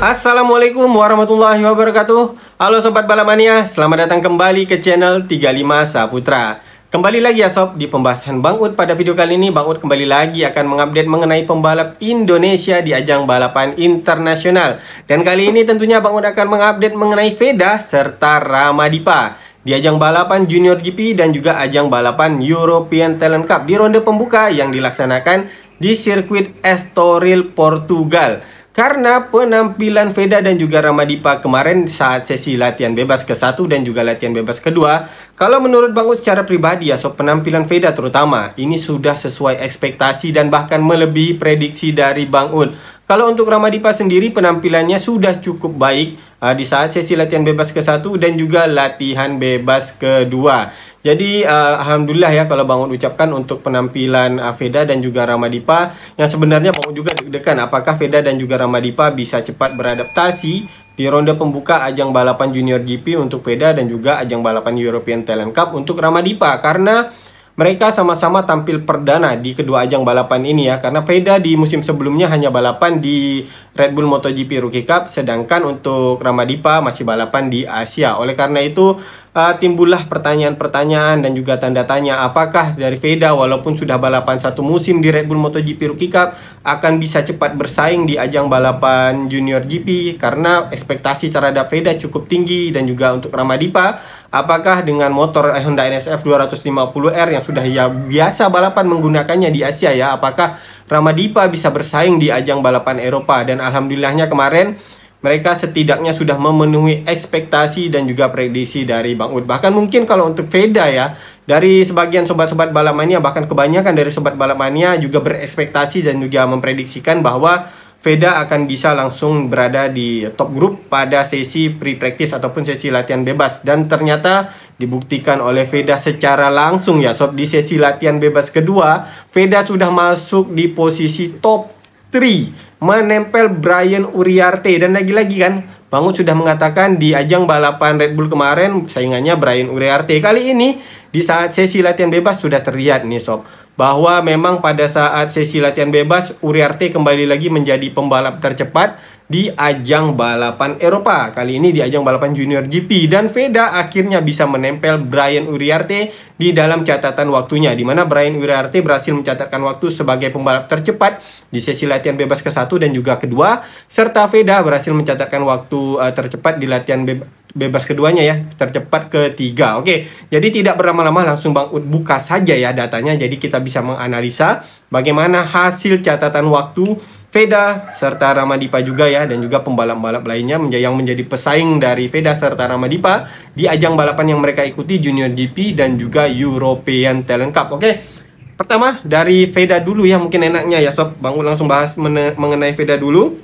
Assalamualaikum warahmatullahi wabarakatuh. Halo Sobat Balapmania, selamat datang kembali ke channel 35 Saputra. Kembali lagi ya Sob, di pembahasan Bang Ud. Pada video kali ini Bang Ud kembali lagi akan mengupdate mengenai pembalap Indonesia di ajang balapan internasional. Dan kali ini tentunya Bang Ud akan mengupdate mengenai Veda serta Ramadipa di ajang balapan Junior GP dan juga ajang balapan European Talent Cup di ronde pembuka yang dilaksanakan di sirkuit Estoril, Portugal. Karena penampilan Veda dan juga Ramadipa kemarin saat sesi latihan bebas ke-1 dan juga latihan bebas kedua, kalau menurut Bang Ud secara pribadi ya Sob, penampilan Veda terutama ini sudah sesuai ekspektasi dan bahkan melebihi prediksi dari Bang Ud. Kalau untuk Ramadipa sendiri penampilannya sudah cukup baik di saat sesi latihan bebas ke-1 dan juga latihan bebas kedua. Jadi alhamdulillah ya kalau Bang Ud ucapkan untuk penampilan Veda dan juga Ramadipa, yang sebenarnya Bang Ud juga deg-degan apakah Veda dan juga Ramadipa bisa cepat beradaptasi di ronde pembuka ajang balapan Junior GP untuk Veda dan juga ajang balapan European Talent Cup untuk Ramadipa, karena mereka sama-sama tampil perdana di kedua ajang balapan ini ya. Karena Veda di musim sebelumnya hanya balapan di Red Bull MotoGP Rookie Cup, sedangkan untuk Ramadipa masih balapan di Asia. Oleh karena itu timbullah pertanyaan-pertanyaan dan juga tanda tanya, apakah dari Veda walaupun sudah balapan satu musim di Red Bull MotoGP Rookie Cup akan bisa cepat bersaing di ajang balapan Junior GP, karena ekspektasi terhadap Veda cukup tinggi. Dan juga untuk Ramadipa, apakah dengan motor Honda NSF 250R yang sudah ya biasa balapan menggunakannya di Asia ya, apakah Ramadipa bisa bersaing di ajang balapan Eropa? Dan alhamdulillahnya kemarin mereka setidaknya sudah memenuhi ekspektasi dan juga prediksi dari Bang Ud. Bahkan mungkin kalau untuk Veda ya, dari sebagian sobat-sobat balapmania, bahkan kebanyakan dari sobat balapmania juga berekspektasi dan juga memprediksikan bahwa Veda akan bisa langsung berada di top group pada sesi pre-practice ataupun sesi latihan bebas. Dan ternyata dibuktikan oleh Veda secara langsung ya Sob. Di sesi latihan bebas kedua, Veda sudah masuk di posisi top 3, menempel Brian Uriarte. Dan lagi-lagi kan Bang Ud sudah mengatakan di ajang balapan Red Bull kemarin saingannya Brian Uriarte. Kali ini di saat sesi latihan bebas sudah terlihat nih Sob, bahwa memang pada saat sesi latihan bebas Uriarte kembali lagi menjadi pembalap tercepat di ajang balapan Eropa. Kali ini di ajang balapan Junior GP, dan Veda akhirnya bisa menempel Brian Uriarte di dalam catatan waktunya, di mana Brian Uriarte berhasil mencatatkan waktu sebagai pembalap tercepat di sesi latihan bebas ke-1 dan juga kedua, serta Veda berhasil mencatatkan waktu tercepat di latihan bebas keduanya ya, tercepat ketiga. Oke, jadi tidak berlama-lama langsung Bang Ud buka saja ya datanya, jadi kita bisa menganalisa bagaimana hasil catatan waktu Veda serta Ramadipa juga ya, dan juga pembalap-pembalap lainnya yang menjadi pesaing dari Veda serta Ramadipa di ajang balapan yang mereka ikuti, Junior GP dan juga European Talent Cup. Oke, pertama dari Veda dulu ya, mungkin enaknya ya Sob, Bang Ud langsung bahas mengenai Veda dulu.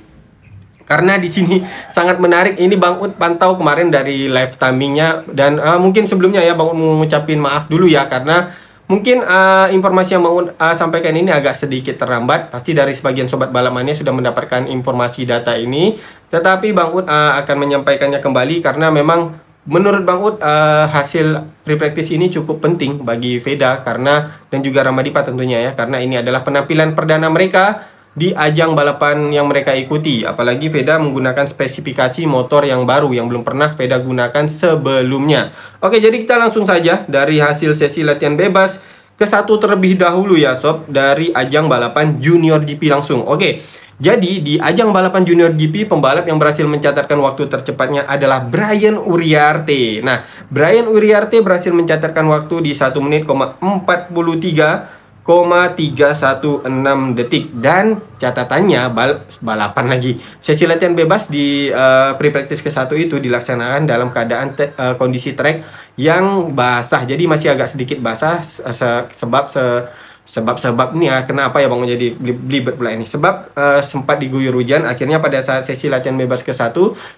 Karena di sini sangat menarik. Ini Bang Ud pantau kemarin dari live timingnya, dan mungkin sebelumnya ya Bang Ud mau ngucapin maaf dulu ya, karena mungkin informasi yang Bang Ud sampaikan ini agak sedikit terlambat. Pasti dari sebagian sobat balapmania sudah mendapatkan informasi data ini, tetapi Bang Ud akan menyampaikannya kembali karena memang menurut Bang Ud hasil pre-practice ini cukup penting bagi Veda karena dan juga Ramadipa tentunya ya, karena ini adalah penampilan perdana mereka di ajang balapan yang mereka ikuti. Apalagi Veda menggunakan spesifikasi motor yang baru yang belum pernah Veda gunakan sebelumnya. Oke, jadi kita langsung saja dari hasil sesi latihan bebas ke-1 terlebih dahulu ya Sob, dari ajang balapan Junior GP langsung. Oke, jadi di ajang balapan Junior GP pembalap yang berhasil mencatatkan waktu tercepatnya adalah Brian Uriarte. Nah, Brian Uriarte berhasil mencatatkan waktu di 1 menit 43,316 detik. Dan catatannya balapan lagi. Sesi latihan bebas di pre-practice ke-1 itu dilaksanakan dalam keadaan kondisi trek yang basah. Jadi masih agak sedikit basah sebab ini ya, kenapa ya Bang jadi belibet pula ini, sebab sempat diguyur hujan. Akhirnya pada saat sesi latihan bebas ke-1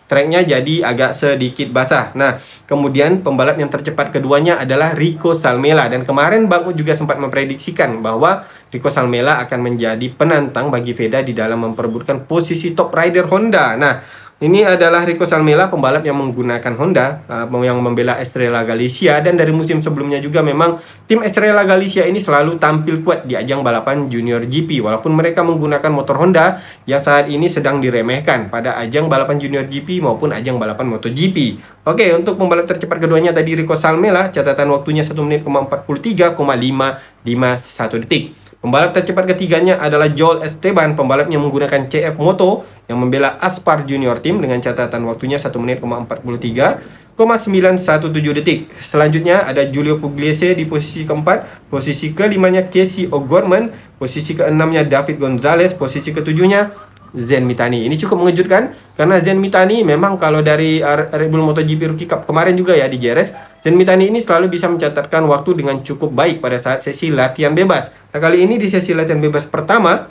treknya jadi agak sedikit basah. Nah, kemudian pembalap yang tercepat keduanya adalah Rico Salmela, dan kemarin Bang Ud juga sempat memprediksikan bahwa Rico Salmela akan menjadi penantang bagi Veda di dalam memperebutkan posisi top rider Honda. Nah, Ini adalah Rico Salmela, pembalap yang menggunakan Honda, yang membela Estrella Galicia. Dan dari musim sebelumnya juga memang tim Estrella Galicia ini selalu tampil kuat di ajang balapan Junior GP. Walaupun mereka menggunakan motor Honda yang saat ini sedang diremehkan pada ajang balapan Junior GP maupun ajang balapan MotoGP. Oke, untuk pembalap tercepat keduanya tadi Rico Salmela, catatan waktunya 1 menit 43,551 detik. Pembalap tercepat ketiganya adalah Joel Esteban, pembalap yang menggunakan CF Moto yang membela Aspar Junior Team dengan catatan waktunya 1 menit 43,917 detik. Selanjutnya ada Julio Pugliese di posisi keempat, posisi kelimanya Casey O'Gorman, posisi keenamnya David Gonzalez, posisi ketujuhnya Zen Mitani. Ini cukup mengejutkan karena Zen Mitani memang kalau dari Red Bull MotoGP Rookie Cup kemarin juga ya di GRS, Zen Mitani ini selalu bisa mencatatkan waktu dengan cukup baik pada saat sesi latihan bebas. Nah, kali ini di sesi latihan bebas pertama,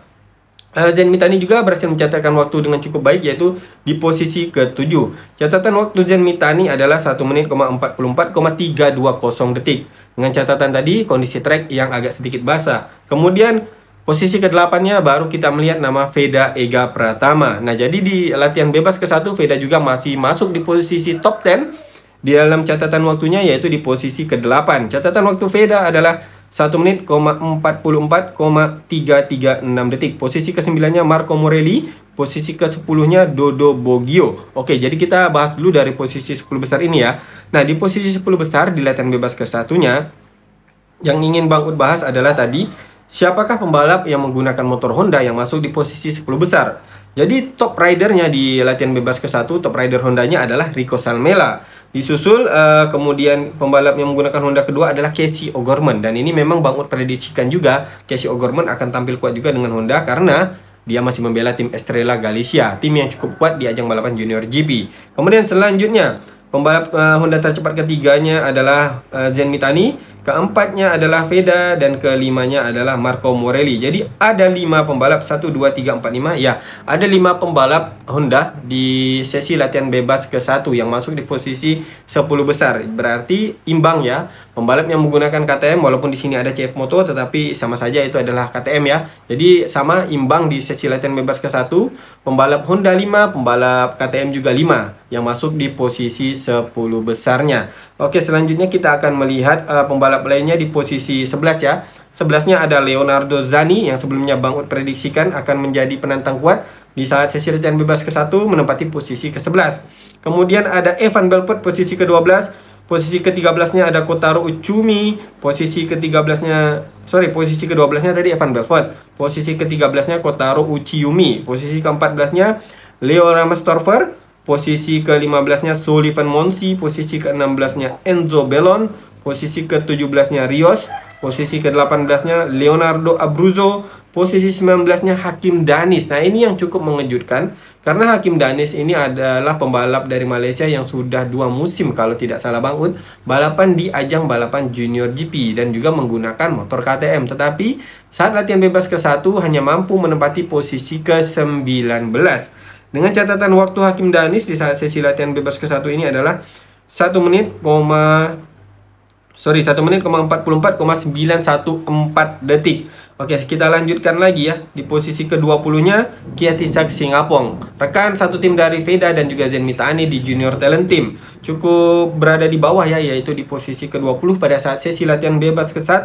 Zen Mitani juga berhasil mencatatkan waktu dengan cukup baik, yaitu di posisi ke-7. Catatan waktu Zen Mitani adalah 1 menit 44,320 detik. Dengan catatan tadi kondisi trek yang agak sedikit basah. Kemudian posisi ke-8-nya baru kita melihat nama Veda Ega Pratama. Nah, jadi di latihan bebas ke-1 Veda juga masih masuk di posisi top 10 di dalam catatan waktunya, yaitu di posisi ke-8. Catatan waktu Veda adalah 1 menit 44,336 detik. Posisi ke-9-nya Marco Morelli, posisi ke-10-nya Dodo Boggio. Oke, jadi kita bahas dulu dari posisi 10 besar ini ya. Nah, di posisi 10 besar di latihan bebas ke-1-nya yang ingin Bang Ud bahas adalah tadi siapakah pembalap yang menggunakan motor Honda yang masuk di posisi 10 besar? Jadi top ridernya di latihan bebas ke-1, top rider Hondanya adalah Rico Salmela. Disusul kemudian pembalap yang menggunakan Honda kedua adalah Casey O'Gorman. Dan ini memang Bang Ud prediksikan juga Casey O'Gorman akan tampil kuat juga dengan Honda karena dia masih membela tim Estrella Galicia, tim yang cukup kuat di ajang balapan Junior GP. Kemudian selanjutnya pembalap Honda tercepat ketiganya adalah Zen Mitani. Keempatnya adalah Veda dan kelimanya adalah Marco Morelli. Jadi ada 5 pembalap 1, 2, 3, 4, 5. Ya, ada 5 pembalap Honda di sesi latihan bebas ke-1 yang masuk di posisi 10 besar. Berarti imbang ya. Pembalap yang menggunakan KTM walaupun di sini ada CF Moto tetapi sama saja itu adalah KTM ya. Jadi sama imbang di sesi latihan bebas ke-1. Pembalap Honda 5, pembalap KTM juga 5 yang masuk di posisi 10 besarnya. Oke, selanjutnya kita akan melihat pembalap lainnya di posisi 11 ya. 11-nya ada Leonardo Zanni yang sebelumnya Bang Ud prediksikan akan menjadi penantang kuat di saat sesi latihan bebas ke-1 menempati posisi ke-11. Kemudian ada Evan Belfort posisi ke-12. Posisi ke-13-nya ada Kotaro Uchumi. Posisi ke-13-nya posisi ke-12-nya tadi Evan Belfort. Posisi ke-13-nya Kotaro Uchiyumi. Posisi ke-14-nya Leo Ramstorfer. Posisi ke-15-nya Sullivan Monsi, posisi ke-16-nya Enzo Bellon, posisi ke-17-nya Rios, posisi ke-18-nya Leonardo Abruzzo, posisi 19-nya Hakim Danis. Nah, ini yang cukup mengejutkan karena Hakim Danis ini adalah pembalap dari Malaysia yang sudah 2 musim kalau tidak salah Bang Ud balapan di ajang balapan Junior GP dan juga menggunakan motor KTM. Tetapi saat latihan bebas ke-1 hanya mampu menempati posisi ke-19. Dengan catatan waktu Hakim Danis di saat sesi latihan bebas ke-1 ini adalah 1 menit 44,914 detik. Oke, kita lanjutkan lagi ya. Di posisi ke-20-nya Kiatisak Singapong, rekan satu tim dari Veda dan juga Zen Mitani di Junior Talent Team. Cukup berada di bawah ya, yaitu di posisi ke-20 pada saat sesi latihan bebas ke-1.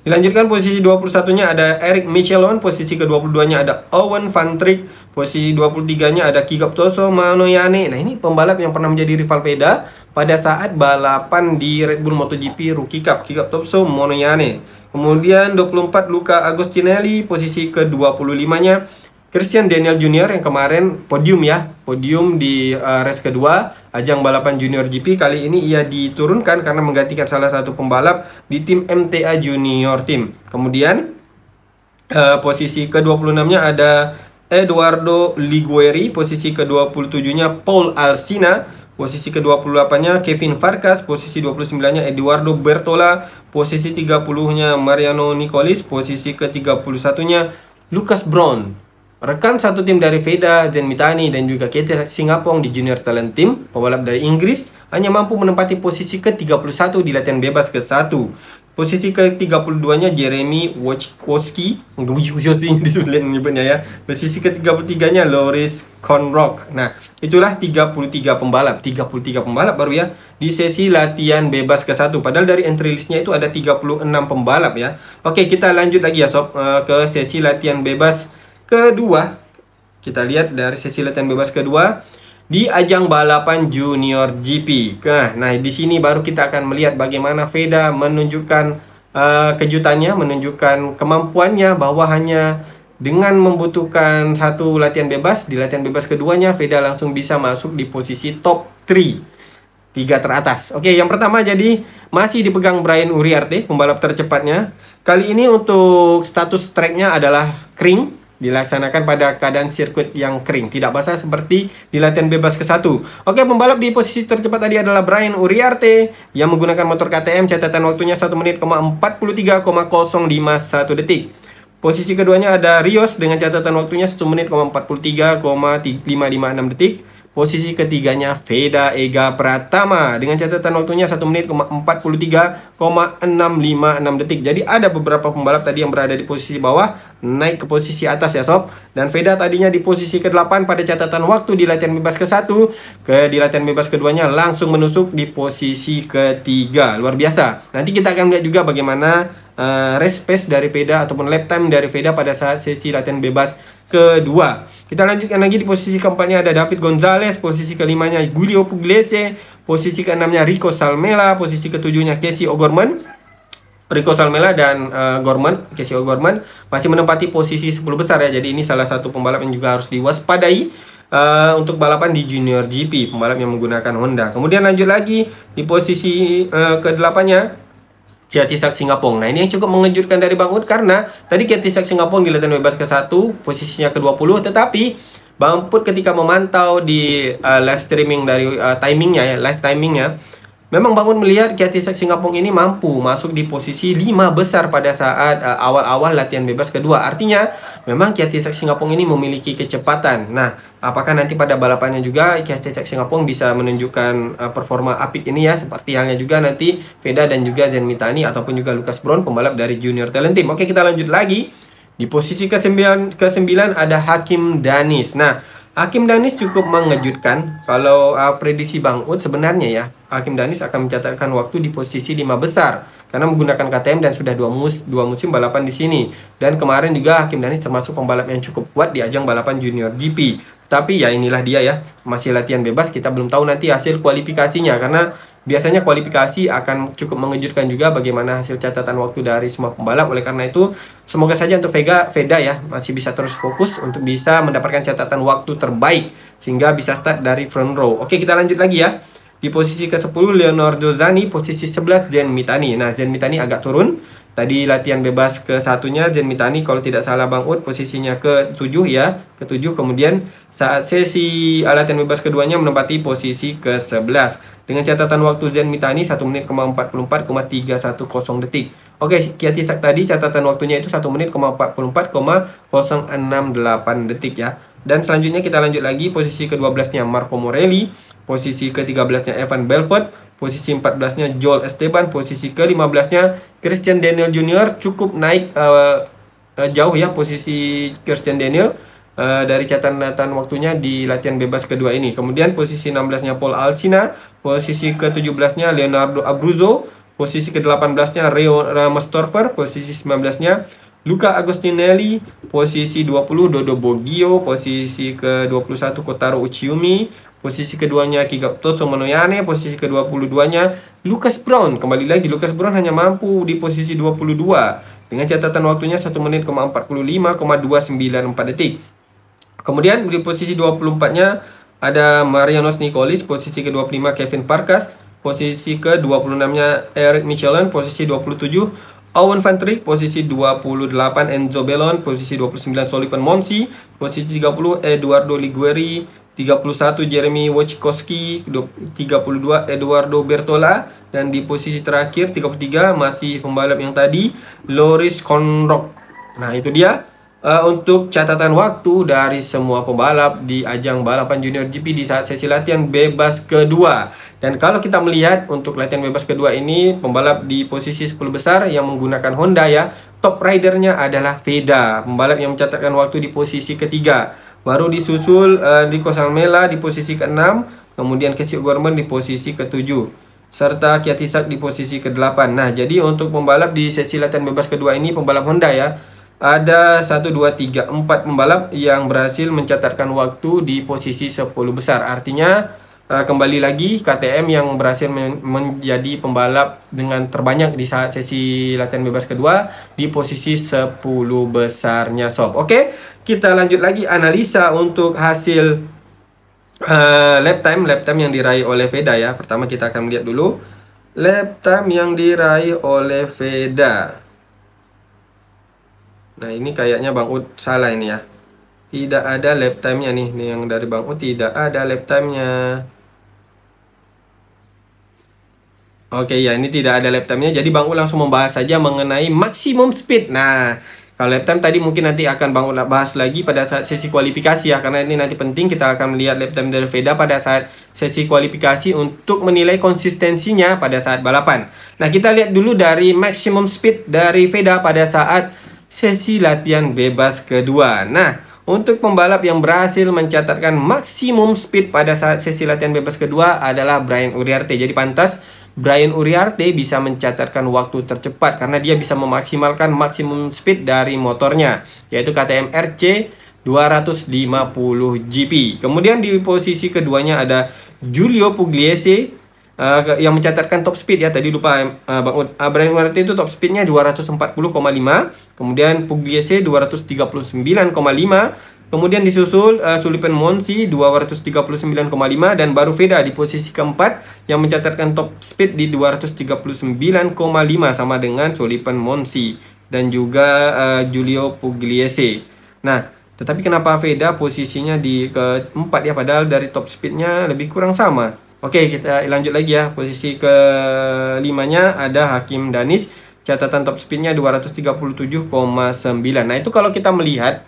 Dilanjutkan posisi 21-nya ada Eric Michelon, posisi ke-22-nya ada Owen Van Trick, posisi 23-nya ada Kigaptoso Manoyane. Nah, ini pembalap yang pernah menjadi rival Veda pada saat balapan di Red Bull MotoGP Rookie Cup, Kigaptoso Manoyane. Kemudian 24 Luca Agostinelli, posisi ke-25-nya Christian Daniel Jr. yang kemarin podium ya, podium di race kedua ajang balapan Junior GP. Kali ini ia diturunkan karena menggantikan salah satu pembalap di tim MTA Junior Team. Kemudian posisi ke-26-nya ada Eduardo Liguori, posisi ke-27-nya Paul Alsina, posisi ke-28-nya Kevin Farkas, posisi 29-nya Eduardo Bertola, posisi 30-nya Mariano Nicolis, posisi ke-31-nya Lucas Brown. Rekan satu tim dari Veda, Zen Mitani dan juga Kiatisak Singapong di Junior Talent Team, pembalap dari Inggris, hanya mampu menempati posisi ke-31 di latihan bebas ke-1. Posisi ke-32-nya Jeremy Wojciechowski, disulit menyebutnya ya. Posisi ke-33-nya Loris Konrok. Nah, itulah 33 pembalap. 33 pembalap baru ya di sesi latihan bebas ke-1. Padahal dari entry list-nya itu ada 36 pembalap ya. Oke, kita lanjut lagi ya sob ke sesi latihan bebas kedua. Kita lihat dari sesi latihan bebas kedua di ajang balapan Junior GP. Nah, di sini baru kita akan melihat bagaimana Veda menunjukkan kejutannya, menunjukkan kemampuannya bahwa hanya dengan membutuhkan satu latihan bebas, di latihan bebas keduanya Veda langsung bisa masuk di posisi top 3 teratas. Oke, yang pertama jadi masih dipegang Brian Uriarte, pembalap tercepatnya. Kali ini untuk status tracknya adalah kering, dilaksanakan pada keadaan sirkuit yang kering, tidak basah seperti di latihan bebas ke-1. Oke, pembalap di posisi tercepat tadi adalah Brian Uriarte yang menggunakan motor KTM, catatan waktunya 1 menit, 43,051 detik. Posisi keduanya ada Rios dengan catatan waktunya 1 menit, 43,556 detik. Posisi ketiganya Veda Ega Pratama dengan catatan waktunya 1 menit, 43,656 detik. Jadi ada beberapa pembalap tadi yang berada di posisi bawah naik ke posisi atas ya sob. Dan Veda tadinya di posisi ke-8 pada catatan waktu di latihan bebas ke-1, di latihan bebas keduanya langsung menusuk di posisi ke-3. Luar biasa. Nanti kita akan melihat juga bagaimana race pace dari Veda ataupun lap time dari Veda pada saat sesi latihan bebas kedua. Kita lanjutkan lagi di posisi keempatnya ada David Gonzalez, posisi kelimanya Giulio Pugliese, posisi keenamnya Rico Salmela, posisi ketujuhnya Casey O'Gorman. Rico Salmela dan Casey O'Gorman masih menempati posisi 10 besar ya. Jadi ini salah satu pembalap yang juga harus diwaspadai untuk balapan di Junior GP, pembalap yang menggunakan Honda. Kemudian lanjut lagi di posisi ke-8-nya Kiatisak Singapong. Nah, ini yang cukup mengejutkan dari Bang Ut karena tadi Kiatisak Singapong di latihan bebas ke-1 posisinya ke-20, tetapi Bang Put ketika memantau di live streaming dari timingnya ya, live timingnya, memang Bang Ut melihat Kiatisak Singapong ini mampu masuk di posisi 5 besar pada saat awal-awal latihan bebas kedua. Artinya memang Kiatisak Singapong ini memiliki kecepatan. Nah, apakah nanti pada balapannya juga Kiatisak Singapong bisa menunjukkan performa apik ini ya, seperti halnya juga nanti Veda dan juga Zen Mitani ataupun juga Lucas Brown, pembalap dari Junior Talent Team. Oke, kita lanjut lagi. Di posisi ke-9 ada Hakim Danis. Nah, Hakim Danis cukup mengejutkan. Kalau prediksi Bang Ut sebenarnya ya, Hakim Danis akan mencatatkan waktu di posisi 5 besar karena menggunakan KTM dan sudah dua musim balapan di sini. Dan kemarin juga Hakim Danis termasuk pembalap yang cukup kuat di ajang balapan Junior GP. Tapi ya inilah dia ya, masih latihan bebas, kita belum tahu nanti hasil kualifikasinya karena biasanya kualifikasi akan cukup mengejutkan juga bagaimana hasil catatan waktu dari semua pembalap. Oleh karena itu, semoga saja untuk Veda ya masih bisa terus fokus untuk bisa mendapatkan catatan waktu terbaik sehingga bisa start dari front row. Oke, kita lanjut lagi ya. Di posisi ke-10 Leonardo Zani, posisi 11 Zen Mitani. Nah, Zen Mitani agak turun. Tadi latihan bebas ke-1-nya Zen Mitani kalau tidak salah Bang Ut posisinya ke-7 ya, ke-7. Kemudian saat sesi latihan bebas keduanya menempati posisi ke-11 dengan catatan waktu Zen Mitani 1 menit, 44,310 detik. Oke, Kiatisak tadi catatan waktunya itu 1 menit, 44,068 detik ya. Dan selanjutnya kita lanjut lagi, posisi ke-12-nya Marco Morelli, posisi ke-13-nya Evan Belfort, posisi 14-nya Joel Esteban, posisi ke-15-nya Christian Daniel Jr. cukup naik jauh ya posisi Christian Daniel dari catatan waktunya di latihan bebas kedua ini. Kemudian posisi 16-nya Paul Alsina, posisi ke-17-nya Leonardo Abruzzo, posisi ke-18-nya Reo Ramostorfer, posisi 19-nya Luca Agostinelli, posisi 20 Dodo Boggio, posisi ke-21 Kotaro Uchiyumi, posisi keduanya Kigatoso Monoyane, posisi ke-22-nya Lucas Brown. Kembali lagi Lucas Brown hanya mampu di posisi 22 dengan catatan waktunya 1 menit, 45,294 detik. Kemudian di posisi 24-nya ada Marianos Nicolis, posisi ke-25 Kevin Farkas, posisi ke-26-nya Eric Michelin, posisi 27 Owen Van Trick, posisi 28 Enzo Bellon, posisi 29 Solipan Monsi, posisi 30 Eduardo Liguori, 31 Jeremy Wojciechowski, 32 Eduardo Bertola, dan di posisi terakhir 33 masih pembalap yang tadi Loris Konrok. Nah, itu dia untuk catatan waktu dari semua pembalap di ajang balapan Junior GP di saat sesi latihan bebas kedua. Dan kalau kita melihat untuk latihan bebas kedua ini, pembalap di posisi 10 besar yang menggunakan Honda ya, top ridernya adalah Veda, pembalap yang mencatatkan waktu di posisi ketiga. Baru disusul Rico Salmela di posisi ke-6, kemudian Casey O'Gorman di posisi ke-7, serta Kvyat di posisi ke-8. Nah, jadi untuk pembalap di sesi latihan bebas kedua ini, pembalap Honda ya, ada 1, 2, 3, 4 pembalap yang berhasil mencatatkan waktu di posisi 10 besar. Artinya kembali lagi KTM yang berhasil menjadi pembalap dengan terbanyak di saat sesi latihan bebas kedua di posisi 10 besarnya sob. Oke, kita lanjut lagi analisa untuk hasil lap time yang diraih oleh Veda ya. Pertama kita akan melihat dulu lap time yang diraih oleh Veda. Nah, ini kayaknya Bang Ud salah ini ya. Tidak ada lap time-nya nih. Nih yang dari Bang Ud tidak ada lap time-nya. Oke ya, ini tidak ada lap time-nya. Jadi Bang Ud langsung membahas saja mengenai maksimum speed. Nah, kalau lap time tadi mungkin nanti akan Bang Ud bahas lagi pada saat sesi kualifikasi ya. Karena ini nanti penting, kita akan melihat lap time dari Veda pada saat sesi kualifikasi untuk menilai konsistensinya pada saat balapan. Nah, kita lihat dulu dari maksimum speed dari Veda pada saat sesi latihan bebas kedua. Nah, untuk pembalap yang berhasil mencatatkan maksimum speed pada saat sesi latihan bebas kedua adalah Brian Uriarte. Jadi pantas Brian Uriarte bisa mencatatkan waktu tercepat karena dia bisa memaksimalkan maksimum speed dari motornya, yaitu KTM RC 250 GP. Kemudian di posisi keduanya ada Giulio Pugliese yang mencatatkan top speed ya, tadi lupa Bang Ud. Brian Uriarte itu top speednya 240,5, kemudian Pugliese 239,5, kemudian disusul Sullivan Monsi 239,5, dan baru Veda di posisi keempat yang mencatatkan top speed di 239,5 sama dengan Sullivan Monsi dan juga Giulio Pugliese. Nah, tetapi kenapa Veda posisinya di keempat ya, padahal dari top speednya lebih kurang sama. Oke, kita lanjut lagi ya. Posisi kelimanya ada Hakim Danis, catatan top speednya 237,9. Nah, itu kalau kita melihat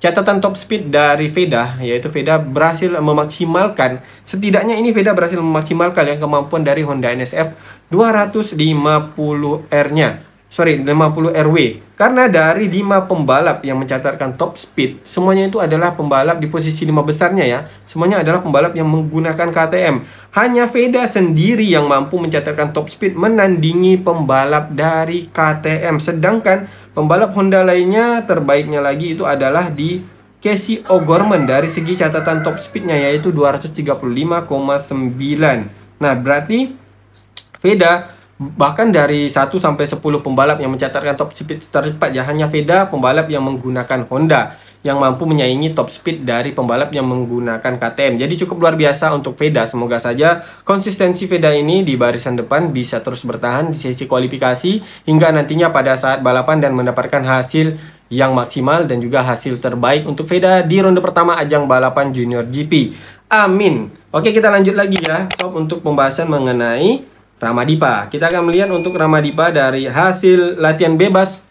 catatan top speed dari Veda, yaitu Veda berhasil memaksimalkan, setidaknya ini Veda berhasil memaksimalkan yang kemampuan dari Honda NSF 250R-nya. 50 RW. Karena dari 5 pembalap yang mencatatkan top speed, semuanya itu adalah pembalap di posisi 5 besarnya ya. Semuanya adalah pembalap yang menggunakan KTM. Hanya Veda sendiri yang mampu mencatatkan top speed menandingi pembalap dari KTM. Sedangkan pembalap Honda lainnya terbaiknya lagi itu adalah di Casey O'Gorman dari segi catatan top speednya, yaitu 235,9. Nah, berarti Veda bahkan dari 1 sampai 10 pembalap yang mencatatkan top speed tercepat ya, hanya Veda pembalap yang menggunakan Honda yang mampu menyaingi top speed dari pembalap yang menggunakan KTM. Jadi cukup luar biasa untuk Veda. Semoga saja konsistensi Veda ini di barisan depan bisa terus bertahan di sesi kualifikasi hingga nantinya pada saat balapan dan mendapatkan hasil yang maksimal dan juga hasil terbaik untuk Veda di ronde pertama ajang balapan Junior GP. Amin. Oke, kita lanjut lagi ya sob untuk pembahasan mengenai Ramadipa. Kita akan melihat untuk Ramadipa dari hasil latihan bebas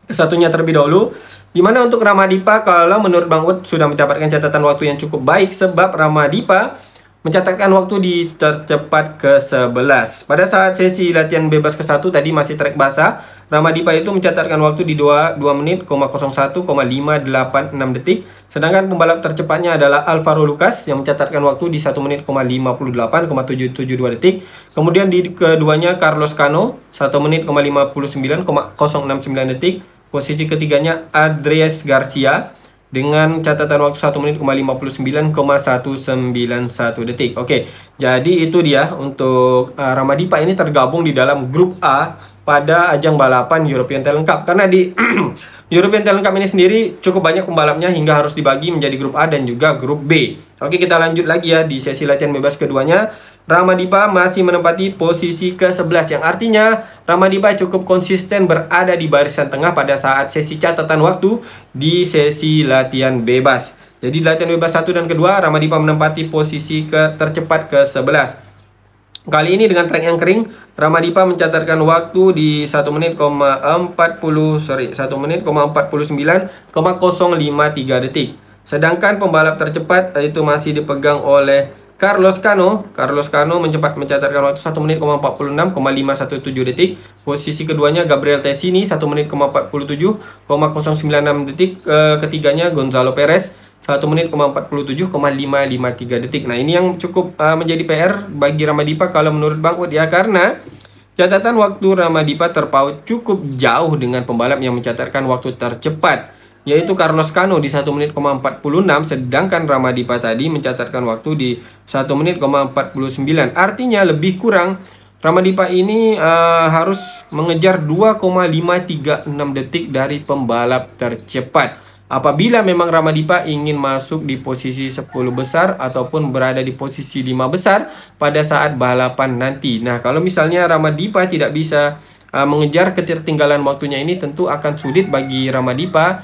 kesatunya terlebih dahulu. Dimana untuk Ramadipa, kalau menurut Bang Ud sudah mendapatkan catatan waktu yang cukup baik, sebab Ramadipa mencatatkan waktu di tercepat ke-11. Pada saat sesi latihan bebas ke-1 tadi masih trek basah, Ramadipa itu mencatatkan waktu di 2 menit, 01,586 detik. Sedangkan pembalap tercepatnya adalah Alvaro Lucas yang mencatatkan waktu di 1 menit, 58,772 detik. Kemudian di keduanya Carlos Cano, 1 menit, 59,069 detik. Posisi ketiganya Andreas Garcia dengan catatan waktu 1 menit, 59,191 detik. Oke, jadi itu dia untuk Ramadipa ini tergabung di dalam grup A pada ajang balapan European Talent Cup. Karena di European Talent Cup ini sendiri cukup banyak pembalapnya hingga harus dibagi menjadi grup A dan juga grup B. Oke, kita lanjut lagi ya di sesi latihan bebas keduanya. Ramadipa masih menempati posisi ke-11, yang artinya Ramadipa cukup konsisten berada di barisan tengah pada saat sesi catatan waktu di sesi latihan bebas. Jadi latihan bebas 1 dan kedua Ramadipa menempati posisi tercepat ke-11. Kali ini dengan trek yang kering, Ramadipa mencatatkan waktu di 1 menit, 1 menit, 49,053 detik. Sedangkan pembalap tercepat itu masih dipegang oleh Carlos Cano. Carlos Cano mencatatkan waktu 1 menit, 46,517 detik. Posisi keduanya Gabriel Tessini 1 menit, 47,096 detik. Ketiganya Gonzalo Perez 1 menit, 47,553 detik. Nah, ini yang cukup menjadi PR bagi Ramadipa kalau menurut Bang Ud ya, karena catatan waktu Ramadipa terpaut cukup jauh dengan pembalap yang mencatatkan waktu tercepat, yaitu Carlos Cano di 1 menit, 46, sedangkan Ramadipa tadi mencatatkan waktu di 1 menit, 49. Artinya lebih kurang Ramadipa ini harus mengejar 2,536 detik dari pembalap tercepat. Apabila memang Ramadipa ingin masuk di posisi 10 besar ataupun berada di posisi 5 besar pada saat balapan nanti. Nah, kalau misalnya Ramadipa tidak bisa mengejar ketertinggalan waktunya ini, tentu akan sulit bagi Ramadipa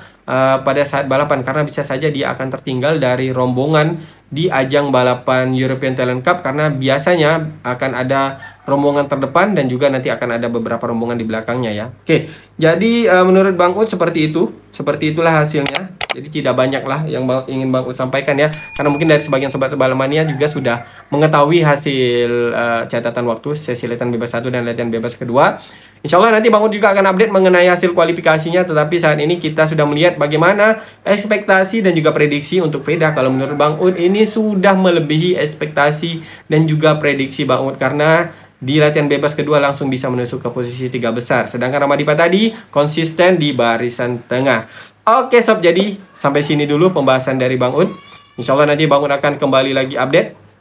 pada saat balapan, karena bisa saja dia akan tertinggal dari rombongan di ajang balapan European Talent Cup, karena biasanya akan ada rombongan terdepan dan juga nanti akan ada beberapa rombongan di belakangnya ya. Oke, jadi menurut Bang Ud seperti itu. Seperti itulah hasilnya. Jadi tidak banyak lah yang ingin Bang Ud sampaikan ya, karena mungkin dari sebagian sobat Balamania juga sudah mengetahui hasil catatan waktu sesi latihan bebas 1 dan latihan bebas kedua. Insya Allah nanti Bang Ud juga akan update mengenai hasil kualifikasinya. Tetapi saat ini kita sudah melihat bagaimana ekspektasi dan juga prediksi untuk Veda. Kalau menurut Bang Ud ini sudah melebihi ekspektasi dan juga prediksi Bang Ud, karena di latihan bebas kedua langsung bisa menusuk ke posisi 3 besar. Sedangkan Ramadipa tadi konsisten di barisan tengah. Oke sob, jadi sampai sini dulu pembahasan dari Bang Ud. Insya Allah nanti Bang Ud akan kembali lagi update.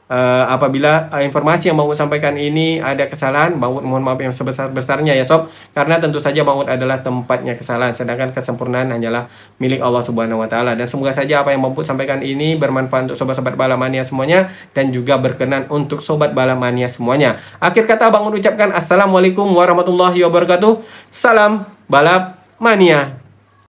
Apabila informasi yang Bang Ud sampaikan ini ada kesalahan, Bang Ud mohon maaf yang sebesar-besarnya ya sob, karena tentu saja Bang Ud adalah tempatnya kesalahan, sedangkan kesempurnaan hanyalah milik Allah Subhanahu wa Ta'ala. Dan semoga saja apa yang Bang Ud sampaikan ini bermanfaat untuk sobat-sobat Balamania semuanya dan juga berkenan untuk sobat Balamania semuanya. Akhir kata Bang Ud ucapkan assalamualaikum warahmatullahi wabarakatuh. Salam Balap Mania.